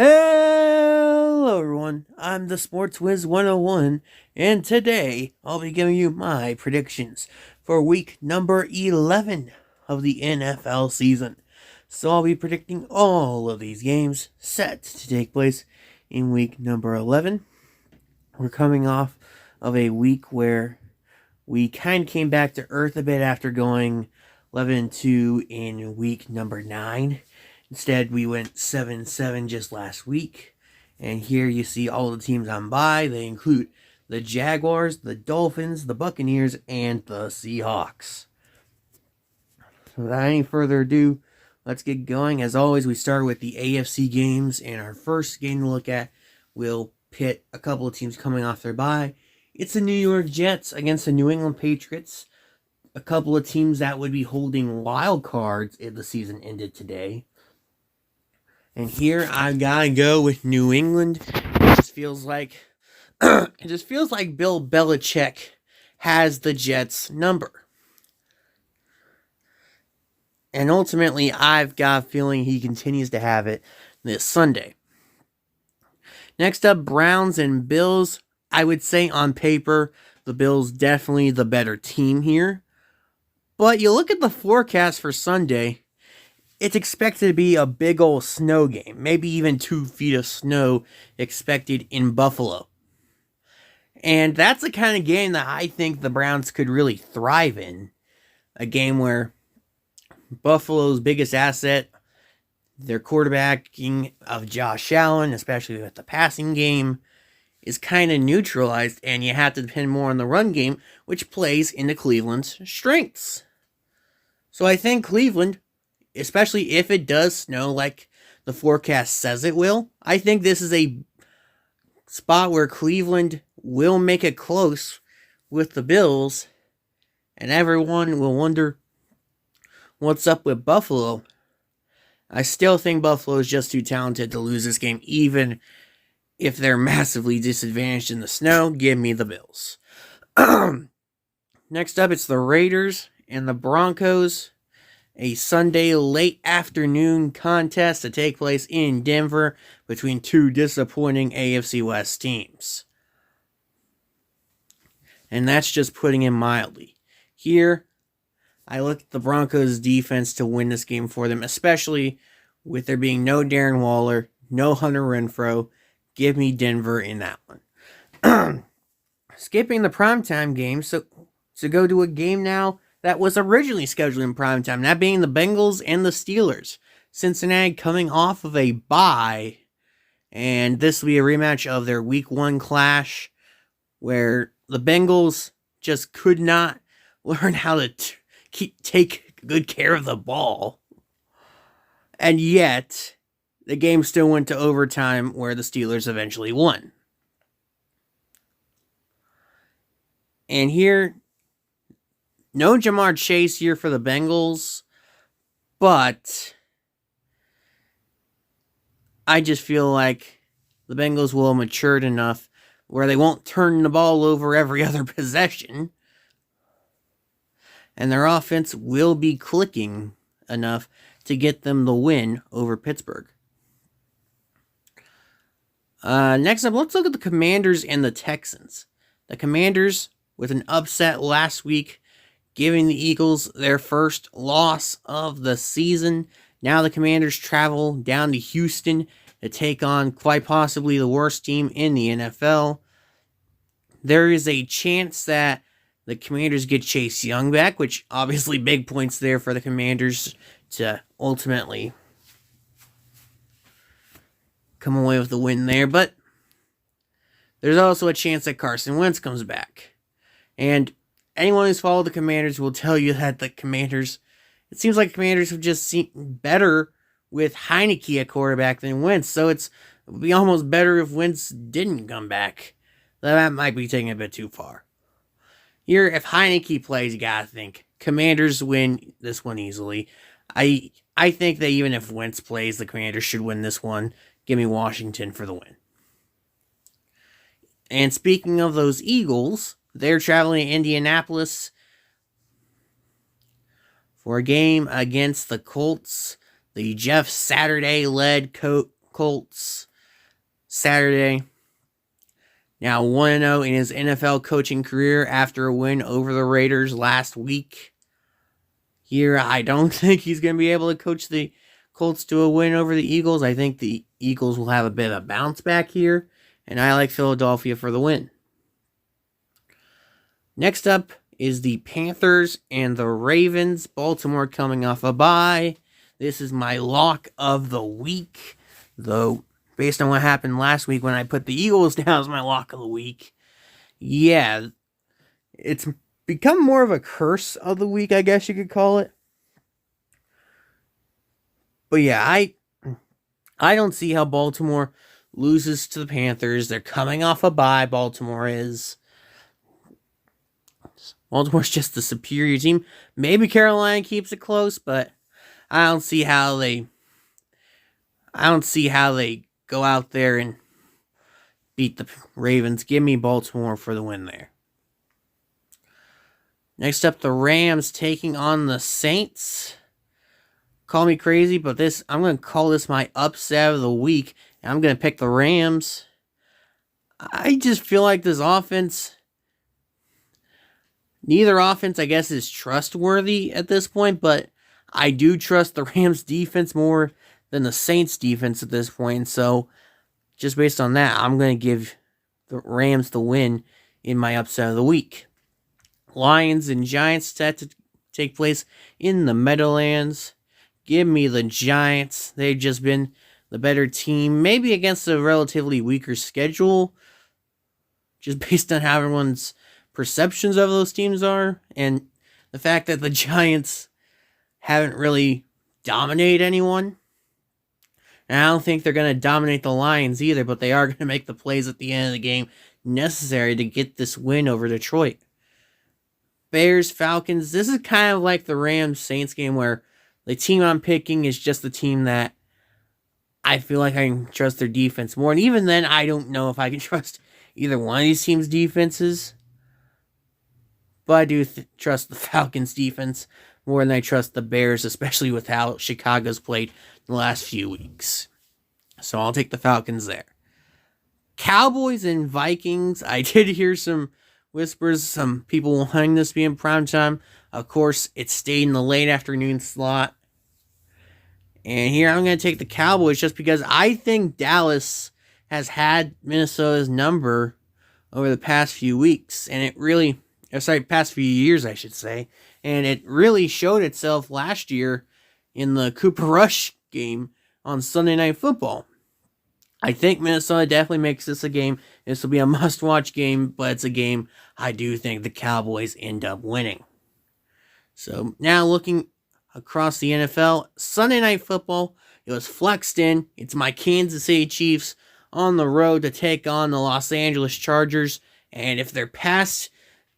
Hello everyone, I'm the Sports Wiz 101, and today I'll be giving you my predictions for week number 11 of the NFL season. So I'll be predicting all of these games set to take place in week number 11. We're coming off of a week where we kind of came back to earth a bit after going 11-2 in week number 9. Instead, we went 7-7 just last week. And here you see all the teams on bye. They include the Jaguars, the Dolphins, the Buccaneers, and the Seahawks. So without any further ado, let's get going. As always, we start with the AFC games. And our first game to look at will pit a couple of teams coming off their bye. It's the New York Jets against the New England Patriots. A couple of teams that would be holding wild cards if the season ended today. And here I gotta go with New England. It just feels like Bill Belichick has the Jets number. And ultimately, I've got a feeling he continues to have it this Sunday. Next up, Browns and Bills. I would say on paper, the Bills definitely the better team here. But you look at the forecast for Sunday, it's expected to be a big old snow game. Maybe even 2 feet of snow expected in Buffalo. And that's the kind of game that I think the Browns could really thrive in. A game where Buffalo's biggest asset, their quarterbacking of Josh Allen, especially with the passing game, is kind of neutralized, and you have to depend more on the run game, which plays into Cleveland's strengths. So I think Cleveland, especially if it does snow like the forecast says it will, I think this is a spot where Cleveland will make it close with the Bills, and everyone will wonder what's up with Buffalo. I still think Buffalo is just too talented to lose this game, even if they're massively disadvantaged in the snow. Give me the Bills. Next up, it's the Raiders and the Broncos. A Sunday late afternoon contest to take place in Denver between two disappointing AFC West teams. And that's just putting it mildly. Here, I look at the Broncos' defense to win this game for them, especially with there being no Darren Waller, no Hunter Renfrow. Give me Denver in that one. Skipping the primetime game, so go to a game now that was originally scheduled in primetime, that being the Bengals and the Steelers. Cincinnati coming off of a bye, and this will be a rematch of their Week 1 clash, where the Bengals just could not learn how to take good care of the ball. And yet, the game still went to overtime, where the Steelers eventually won. And here, no Jamar Chase here for the Bengals, but I just feel like the Bengals will have matured enough where they won't turn the ball over every other possession, and their offense will be clicking enough to get them the win over Pittsburgh. Next up, let's look at the Commanders and the Texans. The Commanders, with an upset last week, giving the Eagles their first loss of the season. Now the Commanders travel down to Houston to take on quite possibly the worst team in the NFL. There is a chance that the Commanders get Chase Young back, which obviously big points there for the Commanders to ultimately come away with the win there. But there's also a chance that Carson Wentz comes back. And anyone who's followed the Commanders will tell you that the Commanders, it seems like Commanders have just seen better with Heineke at quarterback than Wentz. So it would be almost better if Wentz didn't come back. That might be taking it a bit too far. Here, if Heineke plays, you gotta think Commanders win this one easily. I think that even if Wentz plays, the Commanders should win this one. Give me Washington for the win. And speaking of those Eagles, they're traveling to Indianapolis for a game against the Colts. The Jeff Saturday-led Colts. Saturday. Now 1-0 in his NFL coaching career after a win over the Raiders last week. Here, I don't think he's going to be able to coach the Colts to a win over the Eagles. I think the Eagles will have a bit of a bounce back here, and I like Philadelphia for the win. Next up is the Panthers and the Ravens. Baltimore coming off a bye. This is my lock of the week, though based on what happened last week when I put the Eagles down as my lock of the week, yeah, it's become more of a curse of the week, I guess you could call it. But yeah, I don't see how Baltimore loses to the Panthers. They're coming off a bye, Baltimore's just the superior team. Maybe Carolina keeps it close, but I don't see how they go out there and beat the Ravens. Give me Baltimore for the win there. Next up, the Rams taking on the Saints. Call me crazy, but I'm going to call this my upset of the week, and I'm going to pick the Rams. I just feel like this offense, neither offense, I guess, is trustworthy at this point, but I do trust the Rams defense more than the Saints defense at this point. So just based on that, I'm going to give the Rams the win in my upset of the week. Lions and Giants set to take place in the Meadowlands. Give me the Giants. They've just been the better team, maybe against a relatively weaker schedule, just based on how everyone's perceptions of those teams are, and the fact that the Giants haven't really dominated anyone. And I don't think they're going to dominate the Lions either, but they are going to make the plays at the end of the game necessary to get this win over Detroit. Bears, Falcons, this is kind of like the Rams-Saints game where the team I'm picking is just the team that I feel like I can trust their defense more. And even then, I don't know if I can trust either one of these teams' defenses. But I do trust the Falcons' defense more than I trust the Bears, especially with how Chicago's played the last few weeks. So I'll take the Falcons there. Cowboys and Vikings. I did hear some whispers, some people wanting this to be in primetime. Of course, it stayed in the late afternoon slot. And here I'm going to take the Cowboys just because I think Dallas has had Minnesota's number over the past few weeks. And past few years, I should say. And it really showed itself last year in the Cooper Rush game on Sunday Night Football. I think Minnesota definitely makes this a game. This will be a must-watch game, but it's a game I do think the Cowboys end up winning. So now looking across the NFL, Sunday Night Football, it was flexed in. It's my Kansas City Chiefs on the road to take on the Los Angeles Chargers. And if their past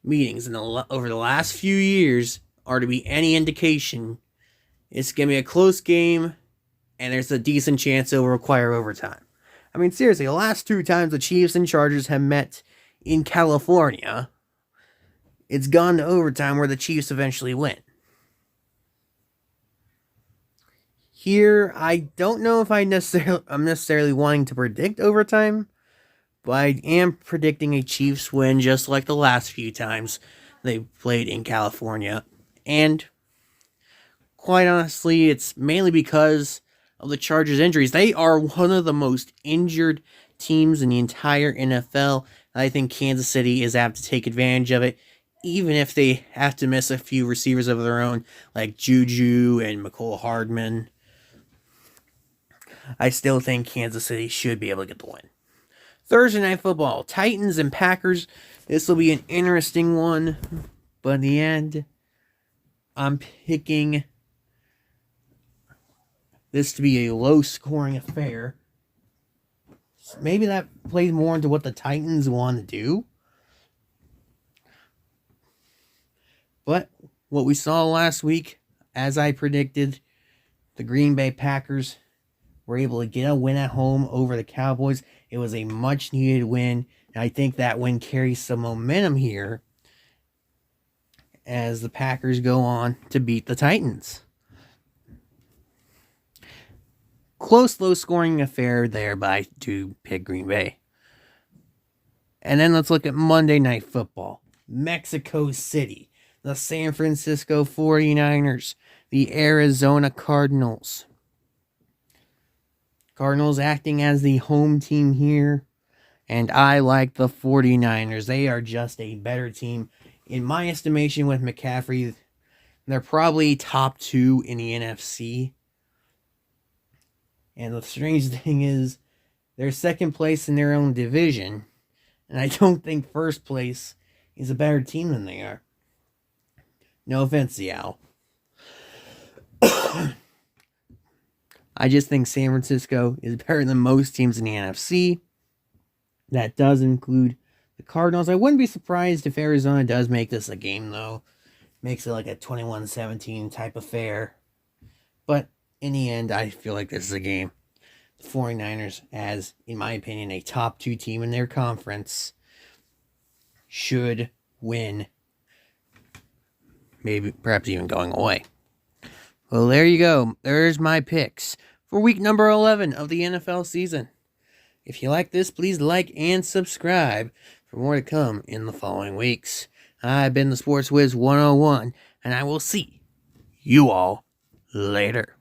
meetings over the last few years are to be any indication, it's going to be a close game, and there's a decent chance it will require overtime. I mean, seriously, the last two times the Chiefs and Chargers have met in California, it's gone to overtime where the Chiefs eventually win. Here, I don't know if I'm necessarily wanting to predict overtime, but I am predicting a Chiefs win just like the last few times they played in California. And quite honestly, it's mainly because of the Chargers' injuries. They are one of the most injured teams in the entire NFL. I think Kansas City is apt to take advantage of it, even if they have to miss a few receivers of their own, like Juju and Mecole Hardman. I still think Kansas City should be able to get the win. Thursday Night Football, Titans and Packers. This will be an interesting one, but in the end, I'm picking this to be a low-scoring affair. Maybe that plays more into what the Titans want to do. But what we saw last week, as I predicted, the Green Bay Packers were able to get a win at home over the Cowboys. It was a much-needed win, and I think that win carries some momentum here as the Packers go on to beat the Titans. close, low-scoring affair there, but I do pick Green Bay. And then let's look at Monday Night Football. Mexico City, the San Francisco 49ers, the Arizona Cardinals. Cardinals acting as the home team here. And I like the 49ers. They are just a better team. In my estimation, with McCaffrey, they're probably top 2 in the NFC. And the strange thing is, they're second place in their own division. And I don't think first place is a better team than they are. No offense, Seattle. I just think San Francisco is better than most teams in the NFC. That does include the Cardinals. I wouldn't be surprised if Arizona does make this a game, though. Makes it like a 21-17 type affair. But in the end, I feel like this is a game. The 49ers, as, in my opinion, a top 2 team in their conference, should win. Maybe, perhaps even going away. Well, there you go. There's my picks for week number 11 of the NFL season. If you like this, please like and subscribe for more to come in the following weeks. I've been the Sports Wiz 101, and I will see you all later.